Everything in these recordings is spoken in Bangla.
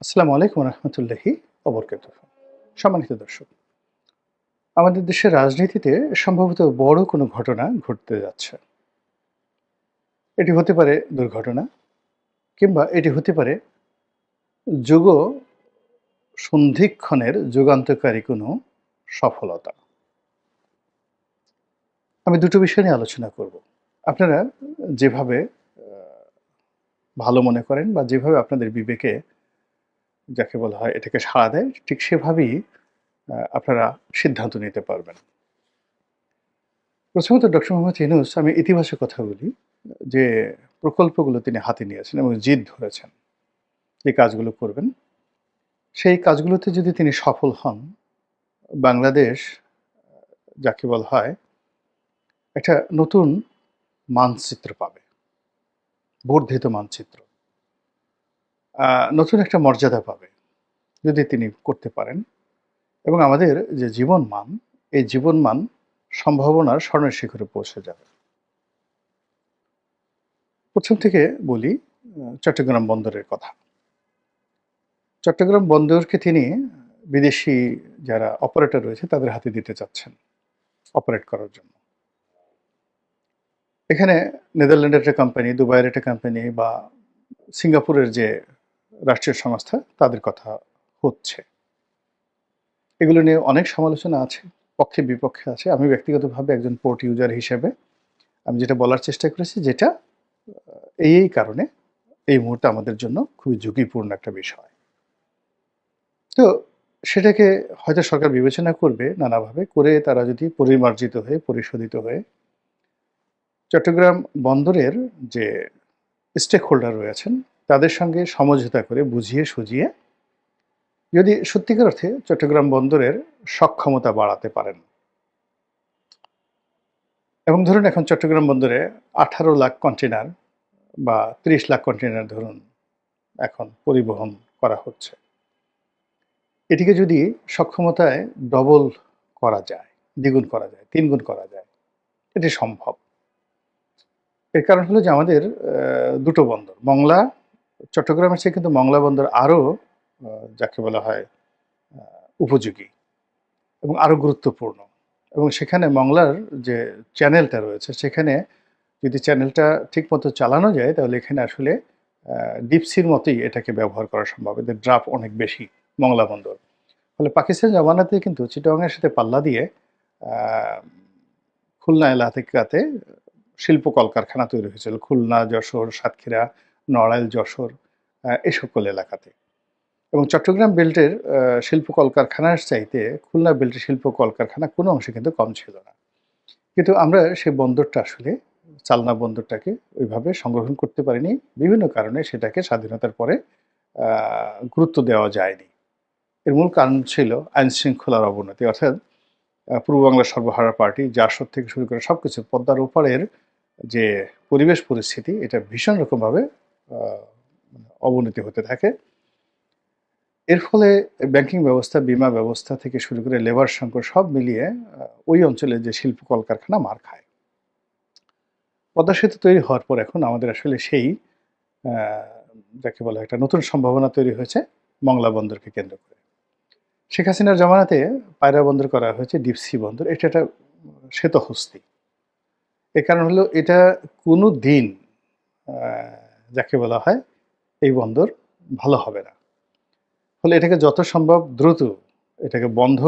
আসসালামু আলাইকুম রহমতুল্লাহি ওবরকাতুহ। সম্মানিত দর্শক, আমাদের দেশের রাজনীতিতে সম্ভবত বড় কোনো ঘটনা ঘটতে যাচ্ছে। এটি হতে পারে দুর্ঘটনা, কিংবা এটি হতে পারে যুগ সন্ধিক্ষণের যুগান্তকারী কোনো সফলতা। আমি দুটো বিষয় নিয়ে আলোচনা করব। আপনারা যেভাবে ভালো মনে করেন বা যেভাবে আপনাদের বিবেকে যাকে বলা হয় এটাকে সাড়া দেয়, ঠিক সেভাবেই আপনারা সিদ্ধান্ত নিতে পারবেন। প্রথমত ডক্টর মোহাম্মদ ইউনূস, আমি ইতিবাচক কথা বলি, যে প্রকল্পগুলো তিনি হাতে নিয়েছেন এবং জিদ ধরেছেন যে কাজগুলো করবেন, সেই কাজগুলোতে যদি তিনি সফল হন, বাংলাদেশ যাকে বলা হয় একটা নতুন মানচিত্র পাবে, বর্ধিত মানচিত্র। নতুন একটা মর্যাদা পাবে যদি তিনি করতে পারেন, এবং আমাদের যে জীবনমান, এই জীবনমান সম্ভাবনার স্বর্ণের শিখরে পৌঁছে যাবে। প্রথম থেকে বলি চট্টগ্রাম বন্দরের কথা। চট্টগ্রাম বন্দরকে তিনি বিদেশি যারা অপারেটর রয়েছে তাদের হাতে দিতে চাচ্ছেন অপারেট করার জন্য। এখানে নেদারল্যান্ডের একটা কোম্পানি, দুবাইয়ের একটা কোম্পানি বা সিঙ্গাপুরের যে রাষ্ট্রীয় সংস্থা, তাদের কথা হচ্ছে। এগুলো নিয়ে অনেক সমালোচনা আছে, পক্ষে বিপক্ষে আছে। আমি ব্যক্তিগতভাবে একজন পোর্ট ইউজার হিসেবে আমি যেটা বলার চেষ্টা করেছি, যেটা এই কারণে এই মুহূর্তে আমাদের জন্য খুবই ঝুঁকিপূর্ণ একটা বিষয়। তো সেটাকে হয়তো সরকার বিবেচনা করবে নানাভাবে করে, তারা যদি পরিমার্জিত হয়ে পরিশোধিত হয়ে চট্টগ্রাম বন্দরের যে স্টেক হোল্ডার রয়েছেন তাদের সঙ্গে সমঝোতা করে বুঝিয়ে সুঝিয়ে যদি সত্যিকার অর্থে চট্টগ্রাম বন্দরের সক্ষমতা বাড়াতে পারেন। এবং ধরুন এখন চট্টগ্রাম বন্দরে 18 লাখ কন্টেনার বা 30 লাখ কন্টেনার ধরুন এখন পরিবহন করা হচ্ছে। এটিকে যদি সক্ষমতায় ডবল করা যায়, দ্বিগুণ করা যায়, তিনগুণ করা যায়, এটি সম্ভব। এর কারণ হলো যে আমাদের দুটো বন্দর, মংলা, চট্টগ্রামের চেয়ে কিন্তু মংলা বন্দর আরও যাকে বলা হয় উপযোগী এবং আরও গুরুত্বপূর্ণ। এবং সেখানে মংলার যে চ্যানেলটা রয়েছে, সেখানে যদি চ্যানেলটা ঠিকমতো চালানো যায়, তাহলে এখানে আসলে ডিপসির মতোই এটাকে ব্যবহার করা সম্ভব। এদের ড্রাফট অনেক বেশি মংলা বন্দর। ফলে পাকিস্তান জমানাতে কিন্তু চিটাগাংয়ের সাথে পাল্লা দিয়ে খুলনা এলাকাতে শিল্প কলকারখানা তৈরি হয়েছিল। খুলনা, যশোর, সাতক্ষীরা, নড়াইল, যশোর, এই সকল এলাকাতে। এবং চট্টগ্রাম বেল্টের শিল্প কলকারখানার চাইতে খুলনা বেল্টের শিল্প কলকারখানা কোনো অংশে কিন্তু কম ছিল না। কিন্তু আমরা সেই বন্দরটা আসলে, চালনা বন্দরটাকে ওইভাবে সংগ্রহণ করতে পারিনি। বিভিন্ন কারণে সেটাকে স্বাধীনতার পরে গুরুত্ব দেওয়া যায়নি। এর মূল কারণ ছিল আইনশৃঙ্খলার অবনতি। অর্থাৎ পূর্ব বাংলার সর্বহারা পার্টি, জাসদ থেকে শুরু করে সবকিছু, পদ্মার ওপারের যে পরিবেশ পরিস্থিতি, এটা ভীষণ রকমভাবে অবনতি হতে থাকে। এর ফলে ব্যাংকিং ব্যবস্থা, বীমা ব্যবস্থা থেকে শুরু করে লেবার সংকট সব মিলিয়ে ওই অঞ্চলে যে শিল্প কলকারখানা মার খায়। পদ্মা সেতু তৈরি হওয়ার পর এখন আমাদের আসলে সেই যাকে বলা একটা নতুন সম্ভাবনা তৈরি হয়েছে মংলা বন্দরকে কেন্দ্র করে। শেখ হাসিনার জমানাতে পায়রা বন্দর করা হয়েছে, ডিপসি বন্দর। এটা একটা শ্বেতহস্তি। এর কারণ হলো এটা কোনো দিন যাকে বলা হয় এই বন্দর ভালো হবে না। ফলে এটাকে যত সম্ভব দ্রুত এটাকে বন্ধ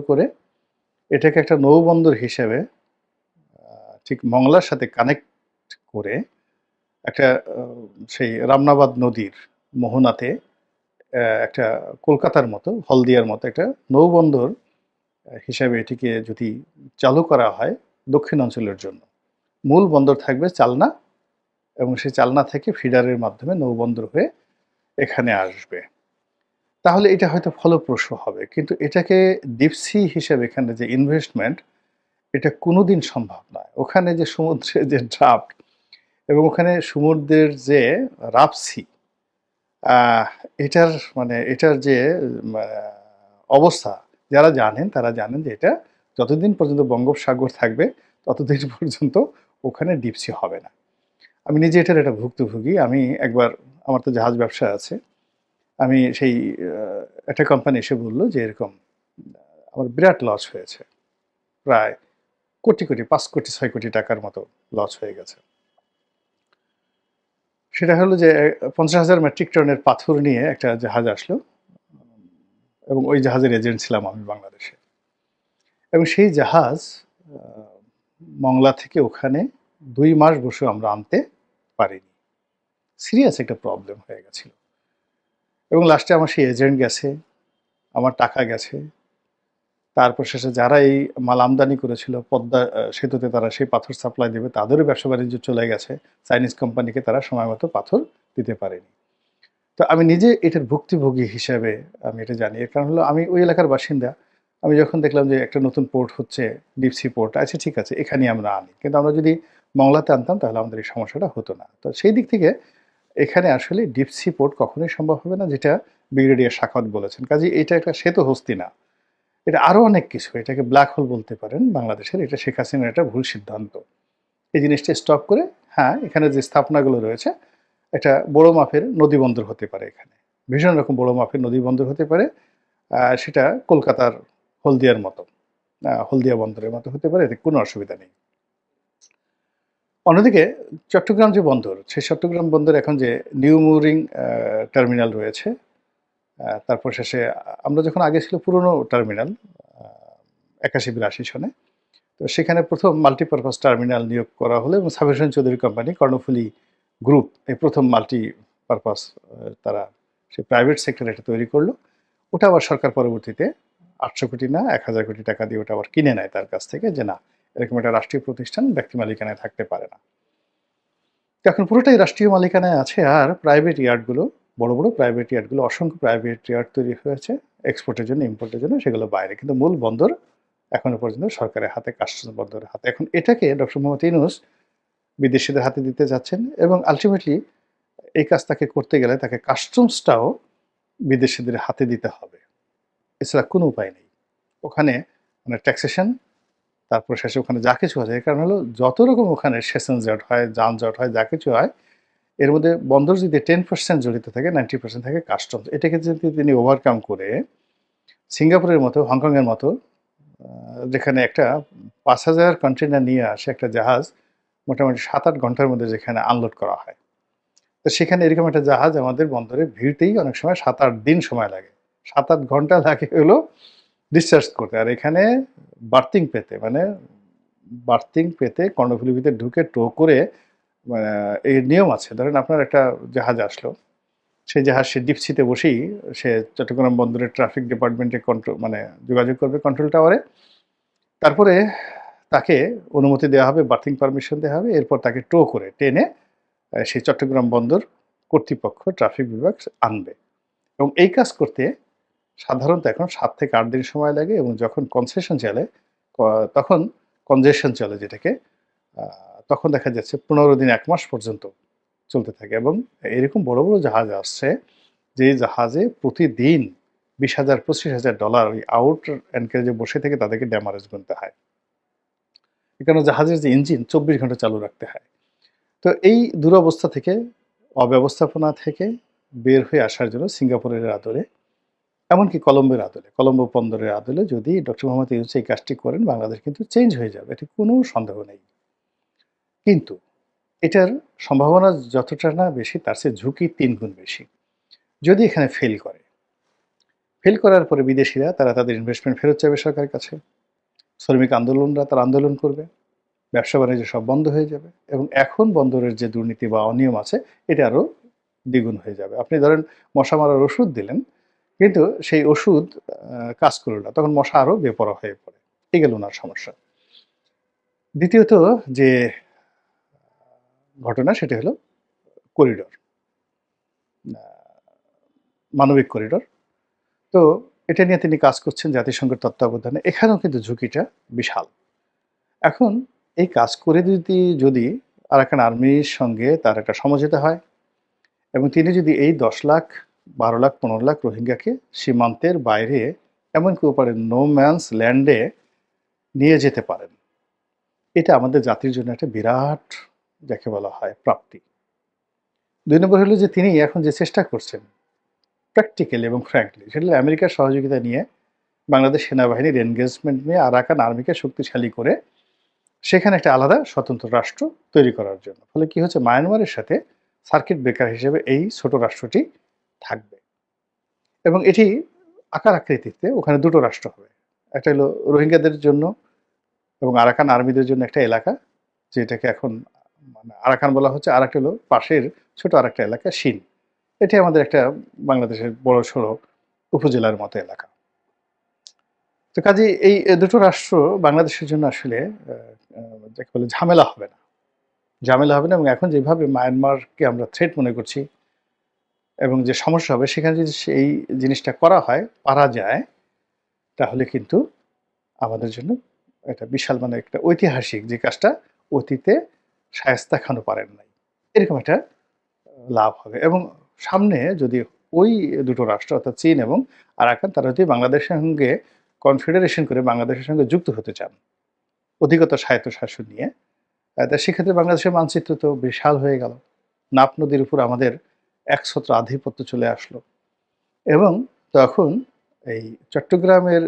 করে এটাকে একটা নৌবন্দর হিসেবে ঠিক মংলার সাথে কানেক্ট করে একটা সেই রামনাবাদ নদীর মোহনাতে একটা কলকাতার মতো, হলদিয়ার মতো একটা নৌবন্দর হিসাবে এটিকে যদি চালু করা হয় দক্ষিণ অঞ্চলের জন্য। মূল বন্দর থাকবে চালনা, এবং সেই চালনা থেকে ফিডারের মাধ্যমে নৌবন্দর হয়ে এখানে আসবে। তাহলে এটা হয়তো ফলপ্রসূ হবে। কিন্তু এটাকে ডিপসি হিসেবে এখানে যে ইনভেস্টমেন্ট, এটা কোনোদিন সম্ভব নয়। ওখানে যে সমুদ্রের যে ড্রাফট এবং ওখানে সমুদ্রের যে রাপসি, আহ এটার এটার যে অবস্থা, যারা জানেন তারা জানেন যে এটা যতদিন পর্যন্ত বঙ্গোপসাগর থাকবে ততদিন পর্যন্ত ওখানে ডিপসি হবে না। আমি নিজে এটার একটা ভুক্তভোগী। আমি একবার, আমার তো জাহাজ ব্যবসা আছে, আমি সেই একটা কোম্পানি এসে বলল যে এরকম আমার বিরাট লস হয়েছে। প্রায় কোটি, কোটি ৫ কোটি ৬ কোটি টাকার মতো লস হয়ে গেছে। সেটা হলো যে ৫০,০০০ মেট্রিক টনের পাথর নিয়ে একটা জাহাজ আসলো এবং ওই জাহাজের এজেন্ট ছিলাম আমি বাংলাদেশে। এবং সেই জাহাজ আ মংলা থেকে ওখানে ২ মাস বসেও আমরা আনতে পারিনি। সিরিয়াস একটা প্রবলেম হয়ে গেছিল। এবং লাস্টে আমার সেই এজেন্ট গেছে, আমার টাকা গেছে। তারপর শেষে যারা এই মাল আমদানি করেছিল পদ্মা সেতুতে তারা সেই পাথর সাপ্লাই দেবে তাদেরও ব্যবসা-বাণিজ্য চলে গেছে। চাইনিজ কোম্পানিকে তারা সময়মতো পাথর দিতে পারেনি। তো আমি নিজে এটার ভুক্তভোগী হিসাবে আমি এটা জানি। এর কারণ হলো আমি ওই এলাকার বাসিন্দা। আমি যখন দেখলাম যে একটা নতুন পোর্ট হচ্ছে, ডিপ সি পোর্ট, আচ্ছা ঠিক আছে এখানেই আমরা আনি। কিন্তু আমরা যদি মংলাতে আনতাম তাহলে আমাদের এই সমস্যাটা হতো না। তো সেই দিক থেকে এখানে আসলে ডিপ সি পোর্ট কখনোই সম্ভব হবে না যেটা ব্রিগেডিয়ার সাখাওয়াত বলেছেন। কাজেই এটা একটা শ্বেত হস্তি না। এটা আরো অনেক কিছু। এটাকে ব্ল্যাক হোল বলতে পারেন বাংলাদেশের। এটা শেখ হাসিনার একটা ভুল সিদ্ধান্ত। এই জিনিসটা স্টপ করে হ্যাঁ, এখানে যে স্থাপনাগুলো রয়েছে একটা বড় মাপের নদীবন্দর হতে পারে এখানে। ভীষণ রকম বড় মাপের নদীবন্দর হতে পারে। সেটা কলকাতার হলদিয়ার মতো। হলদিয়া বন্দরের মতো হতে পারে, এতে কোনো অসুবিধা নেই। অন্যদিকে চট্টগ্রাম যে বন্দর, সেই চট্টগ্রাম বন্দরে এখন যে নিউ মুরিং টার্মিনাল রয়েছে, তারপর শেষে আমরা যখন আগে ছিল পুরনো টার্মিনাল ৮১-৮২ সনে। তো সেখানে ১ম মাল্টিপারপাস টার্মিনাল নিয়োগ করা হলো এবং সাবির হোসেন চৌধুরী কোম্পানি কর্ণফুলী গ্রুপ এই ১ম মাল্টিপারপাস তারা সে প্রাইভেট সেক্টরে এটা তৈরি করলো। ওটা আবার সরকার পরবর্তীতে ৮০০ কোটি না ১,০০০ কোটি টাকা দিয়ে ওটা আবার কিনে নেয় তার কাছ থেকে যে না, এরকম একটা রাষ্ট্রীয় প্রতিষ্ঠান ব্যক্তি মালিকানায় থাকতে পারে না। তো এখন পুরোটাই রাষ্ট্রীয় মালিকানায় আছে আর প্রাইভেট ইয়ার্ডগুলো বড়, বড় প্রাইভেট ইয়ার্ডগুলো অসংখ্য প্রাইভেট ইয়ার্ড তৈরি হয়েছে এক্সপোর্টের জন্য, ইম্পোর্টের জন্য সেগুলো বাইরে। কিন্তু মূল বন্দর এখনো পর্যন্ত সরকারের হাতে, কাস্টমস বন্দরের হাতে। এখন এটাকে ডক্টর মোহাম্মদ ইউনূস বিদেশিদের হাতে দিতে যাচ্ছেন এবং আল্টিমেটলি এই কাজ তাকে করতে গেলে তাকে কাস্টমসটাও বিদেশিদের হাতে দিতে হবে। এছাড়া কোনো উপায় নেই। ওখানে মানে ট্যাক্সেশন তারপর শেষে ওখানে যা কিছু আছে এর কারণ হলো যত রকম ওখানে সেশন জট হয়, যানজট হয়, যা কিছু হয় এর মধ্যে বন্দর যদি 10% জড়িত থাকে 90% থাকে কাস্টমস। এটাকে যদি তিনি ওভারকাম করে সিঙ্গাপুরের মতো, হংকংয়ের মতো যেখানে একটা ৫,০০০ কন্টেইনার নিয়ে আসে একটা জাহাজ মোটামুটি ৭-৮ ঘন্টার মধ্যে যেখানে আনলোড করা হয়। তো সেখানে এরকম একটা জাহাজ আমাদের বন্দরে ভিড়তেই অনেক সময় ৭-৮ দিন সময় লাগে। ৭-৮ ঘন্টা লাগে হলো ডিসচার্জ করতে। আর এখানে বার্থিং পেতে মানে বার্থিং পেতে কর্ণফুলীর ভিতরে ঢুকে টো করে মানে এর নিয়ম আছে। ধরেন আপনার একটা জাহাজ আসলো। সেই জাহাজ সে ডিপসিতে বসেই সে চট্টগ্রাম বন্দরের ট্রাফিক ডিপার্টমেন্টে মানে যোগাযোগ করবে কন্ট্রোল টাওয়ারে। তারপরে তাকে অনুমতি দেওয়া হবে, বার্থিং পারমিশন দেওয়া হবে। এরপর তাকে টো করে টেনে সেই চট্টগ্রাম বন্দর কর্তৃপক্ষ ট্রাফিক বিভাগ আনবে। এবং এই কাজ করতে সাধারণত এখন ৭ থেকে ৮ দিন সময় লাগে এবং যখন কনসেশন চলে তখন কনজেশন চলে যেটাকে তখন দেখা যাচ্ছে ১৫ দিন ১ মাস পর্যন্ত চলতে থাকে এবং এরকম বড়, বড় জাহাজ আসছে যে জাহাজে প্রতিদিন $২০,০০০ $২৫,০০০ ওই আউট অ্যানকারেজে বসে থেকে তাদেরকে ড্যামারেজ গুনতে হয়। কারণ জাহাজের যে ইঞ্জিন ২৪ ঘন্টা চালু রাখতে হয়। তো এই দুরবস্থা থেকে অব্যবস্থাপনা থেকে বের হয়ে আসার জন্য সিঙ্গাপুরের আদলে এমনকি কলম্বোর আদলে, কলম্বো বন্দরের আদলে যদি ডক্টর মোহাম্মদ ইউনূস এই কাজটি করেন বাংলাদেশ কিন্তু চেঞ্জ হয়ে যাবে। এতে কোনো সন্দেহ নেই। কিন্তু এটার সম্ভাবনা যতটা না বেশি তার চেয়ে ঝুঁকি ৩ গুণ বেশি। যদি এখানে ফেল করে, ফেল করার পরে বিদেশিরা তারা তাদের ইনভেস্টমেন্ট ফেরত চাইবে সরকারের কাছে। শ্রমিক আন্দোলনরা তারা আন্দোলন করবে। ব্যবসা-বাণিজ্য সব বন্ধ হয়ে যাবে এবং এখন বন্দরের যে দুর্নীতি বা অনিয়ম আছে এটা আরও দ্বিগুণ হয়ে যাবে। আপনি ধরেন মশা মারার ওষুধ দিলেন, কিন্তু সেই ওষুধ কাজ করল না। তখন মশা আরও বেপরোয়া হয়ে পড়ে। এই গেল উনার সমস্যা। দ্বিতীয়ত যে ঘটনা সেটি হলো করিডোর, আ মানবিক করিডোর। তো এটা নিয়ে তিনি কাজ করছেন জাতিসংঘের তত্ত্বাবধানে। এখানেও কিন্তু ঝুঁকিটা বিশাল। এখন এই কাজ করে যদি আরাকান আর্মির সঙ্গে তার একটা সমঝোতা হয় এবং তিনি যদি এই ১০ লাখ, ১২ লাখ, ১৫ লাখ রোহিঙ্গাকে সীমান্তের বাইরে এমনকি ওপারে নো ম্যানস ল্যান্ডে নিয়ে যেতে পারেন, এটা আমাদের জাতির জন্য একটা বিরাট যাকে বলা হয় প্রাপ্তি। ২ নম্বর হলো যে তিনি এখন যে চেষ্টা করছেন প্র্যাকটিক্যালি এবং ফ্র্যাঙ্কলি, সেটা হলো আমেরিকার সহযোগিতা নিয়ে বাংলাদেশ সেনাবাহিনীর এনগেজমেন্ট নিয়ে আরাকান আর্মিকে শক্তিশালী করে সেখানে একটা আলাদা স্বতন্ত্র রাষ্ট্র তৈরি করার জন্য। ফলে কি হচ্ছে, মায়ানমারের সাথে সার্কিট ব্রেকার হিসেবে এই ছোট রাষ্ট্রটি থাকবে এবং এটি আকার আকৃতিতে ওখানে দুটো রাষ্ট্র হবে। একটা হলো রোহিঙ্গাদের জন্য এবং আরাকান আর্মিদের জন্য একটা এলাকা, যেটাকে এখন মানে আরাকান বলা হচ্ছে, আর একটা হলো পাশের ছোট আরেকটা এলাকা শিন। এটি আমাদের একটা বাংলাদেশের বড়সড় উপজেলার মতো এলাকা। তো কাজেই এই দুটো রাষ্ট্র বাংলাদেশের জন্য আসলে যাকে বলে ঝামেলা হবে না, ঝামেলা হবে না। এবং এখন যেভাবে মায়ানমারকে আমরা থ্রেট মনে করছি এবং যে সমস্যা হবে, সেখানে যদি সেই জিনিসটা করা হয়, পারা যায়, তাহলে কিন্তু আমাদের জন্য একটা বিশাল মানে একটা ঐতিহাসিক যে কাজটা অতীতে শায়েস্তা খানও পারেন নাই, এরকম একটা লাভ হবে। এবং সামনে যদি ওই দুটো রাষ্ট্র অর্থাৎ চীন এবং আরাকান তারা যদি বাংলাদেশের সঙ্গে কনফেডারেশন করে বাংলাদেশের সঙ্গে যুক্ত হতে চান অধিকতর স্বায়ত্তশাসন নিয়ে, তা সেক্ষেত্রে বাংলাদেশের মানচিত্র তো বিশাল হয়ে গেল। নাফ নদীর উপর আমাদের একছত্র আধিপত্য চলে আসলো এবং তখন এই চট্টগ্রামের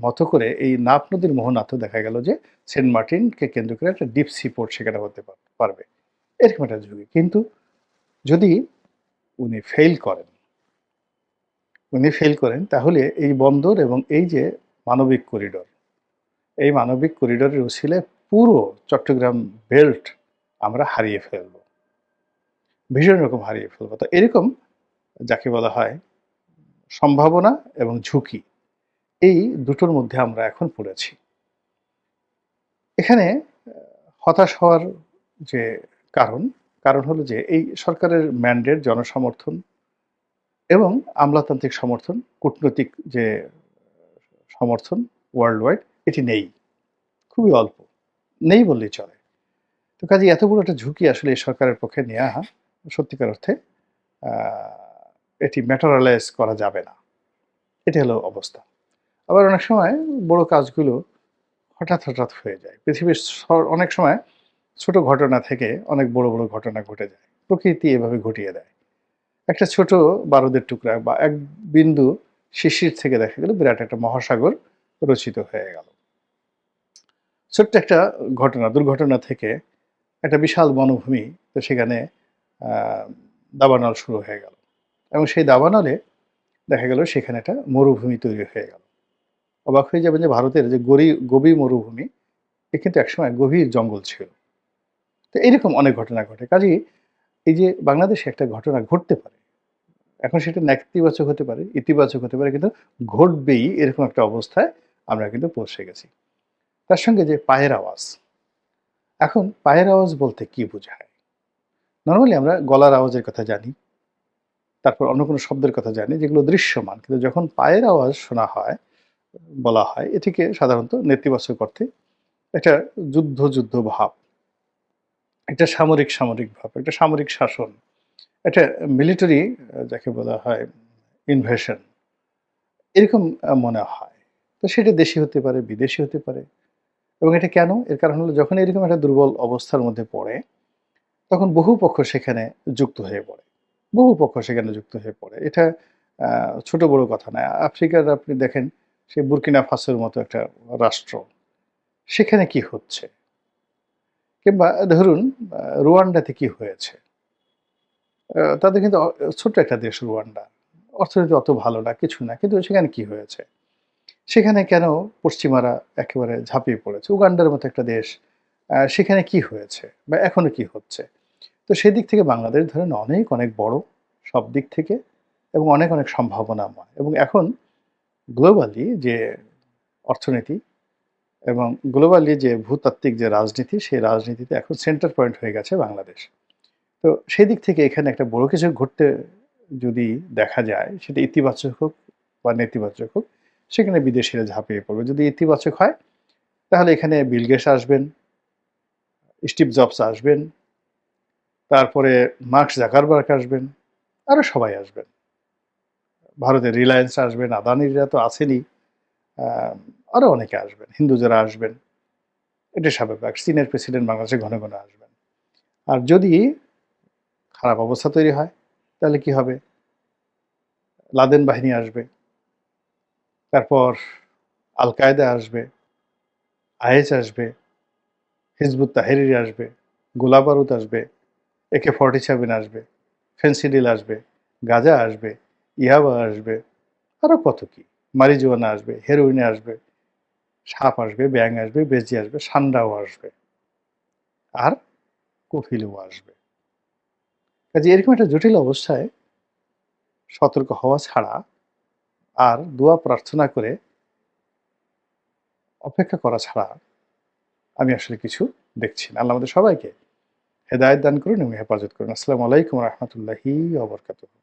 মতো করে এই নাফ নদীর মোহনাতেও দেখা গেল যে সেন্ট মার্টিনকে কেন্দ্র করে একটা ডিপ সি পোর্ট সেখানে হতে পারবে, এরকম একটা ঝুঁকি। কিন্তু যদি উনি ফেল করেন, তাহলে এই বন্দর এবং এই যে মানবিক করিডোর, এই মানবিক করিডোরের উছিলে পুরো চট্টগ্রাম বেল্ট আমরা হারিয়ে ফেলব, ভীষণ রকম হারিয়ে ফেলবো। তো এরকম যাকে বলা হয় সম্ভাবনা এবং ঝুঁকি, এই দুটোর মধ্যে আমরা এখন পড়েছি। এখানে হতাশ হওয়ার যে কারণ হলো যে এই সরকারের ম্যান্ডেট, জনসমর্থন এবং আমলাতান্ত্রিক সমর্থন, কূটনৈতিক যে সমর্থন ওয়ার্ল্ড ওয়াইড, এটি নেই, খুবই অল্প, নেই বললেই চলে। তো কাজে এত বড় একটা ঝুঁকি আসলে এই সরকারের পক্ষে নেওয়া সত্যিকার অর্থে এটি ম্যাটারালাইজ করা যাবে না, এটি হলো অবস্থা। আবার অনেক সময় বড় কাজগুলো হঠাৎ হয়ে যায়। পৃথিবীর অনেক সময় ছোট ঘটনা থেকে অনেক বড় বড় ঘটনা ঘটে যায়, প্রকৃতি এভাবে ঘটিয়ে দেয়। একটা ছোট বারুদের টুকরা বা এক বিন্দু শিশির থেকে দেখা গেল বিরাট একটা মহাসাগর রচিত হয়ে গেল। ছোট্ট একটা দুর্ঘটনা থেকে একটা বিশাল বনভূমি, তো সেখানে দাবানল শুরু হয়ে গেল এবং সেই দাবানলে দেখা গেল সেখানে একটা মরুভূমি তৈরি হয়ে গেল। অবাক হয়ে যাবেন যে ভারতের যে গভীর মরুভূমি, এ কিন্তু একসময় গভীর জঙ্গল ছিল। তো এইরকম অনেক ঘটনা ঘটে। কাজেই এই যে বাংলাদেশে একটা ঘটনা ঘটতে পারে, এখন সেটা নেতিবাচক হতে পারে, ইতিবাচক হতে পারে, কিন্তু ঘটবেই, এরকম একটা অবস্থায় আমরা কিন্তু পৌঁছে গেছি। তার সঙ্গে যে পায়ের আওয়াজ, এখন পায়ের আওয়াজ বলতে কি বোঝায়? নরমালি আমরা গলার আওয়াজের কথা জানি, তারপর অন্য কোনো শব্দের কথা জানি যেগুলো দৃশ্যমান, কিন্তু যখন পায়ের আওয়াজ শোনা হয়, বলা হয়, এটিকে সাধারণত নেতিবাচক অর্থে একটা যুদ্ধ ভাব, একটা সামরিক ভাব, একটা সামরিক শাসন, একটা মিলিটারি যাকে বলা হয় ইনভেশন, এরকম মনে হয়। তো সেটা দেশি হতে পারে, বিদেশি হতে পারে। এবং এটা কেন? এর কারণ হলো যখন এরকম একটা দুর্বল অবস্থার মধ্যে পড়ে, তখন বহু পক্ষ সেখানে যুক্ত হয়ে পড়ে। এটা ছোট বড় কথা না। আফ্রিকার আপনি দেখেন, সেই বুর্কিনা ফাসোর মতো একটা রাষ্ট্র, সেখানে কি হচ্ছে? কিংবা ধরুন রুয়ান্ডাতে কি হয়েছে? তাদের কিন্তু ছোট্ট একটা দেশ রুয়ান্ডা। অর্থনীতি অত ভালো না, কিছু না। কিন্তু সেখানে কি হয়েছে? সেখানে কেন পশ্চিমারা একেবারে ঝাঁপিয়ে পড়েছে? উগান্ডার মতো একটা দেশ, সেখানে কি হয়েছে? বা এখনো কি হচ্ছে? তো সেদিক থেকে বাংলাদেশ ধরেন অনেক বড় সব দিক থেকে এবং অনেক সম্ভাবনাময়। এবং এখন গ্লোবালি যে অর্থনীতি এবং গ্লোবালি যে ভূতাত্ত্বিক যে রাজনীতি, সেই রাজনীতিতে এখন সেন্টার পয়েন্ট হয়ে গেছে বাংলাদেশ। তো সেদিক থেকে এখানে একটা বড় কিছু ঘটতে যদি দেখা যায়, সেটা ইতিবাচক হোক বা নেতিবাচক হোক, সেখানে বিদেশিরা ঝাঁপিয়ে পড়বে। যদি ইতিবাচক হয়, তাহলে এখানে বিল গেটস আসবেন, স্টিভ জবস আসবেন, তারপরে মার্ক জাকারবার্গ আসবেন, আরও সবাই আসবেন। ভারতের রিলায়েন্স আসবেন, আদানিরা তো আছেনই, আরও অনেকে আসবেন, হিন্দুজারা আসবেন, এটা স্বাভাবিক। চীনের প্রেসিডেন্ট বাংলাদেশে ঘন আসবেন। আর যদি খারাপ অবস্থা তৈরি হয়, তাহলে কি হবে? লাদেন বাহিনী আসবে, তারপর আল কায়দা আসবে, আইএস আসবে, হিজবুত তাহরির আসবে, গোলাবারুদ আসবে, AK-47 আসবে, ফেন্সিডিল আসবে, গাঁজা আসবে, ইয়াবা আসবে, আরো কত কি, মারিজুয়ানা আসবে, হেরোইনে আসবে, সাপ আসবে, ব্যাঙ আসবে, বেজি আসবে, সান্ডাও আসবে, আর কফিলও আসবে। কাজে এরকম একটা জটিল অবস্থায় সতর্ক হওয়া ছাড়া আর দোয়া প্রার্থনা করে অপেক্ষা করা ছাড়া আমি আসলে কিছু দেখছি না। আল্লাহ আমাদের সবাইকে হেদায়েত দান করুন এবং হেফাজত করুন। আসসালামু আলাইকুম ওয়া রাহমাতুল্লাহি ওয়া বারাকাতুহু।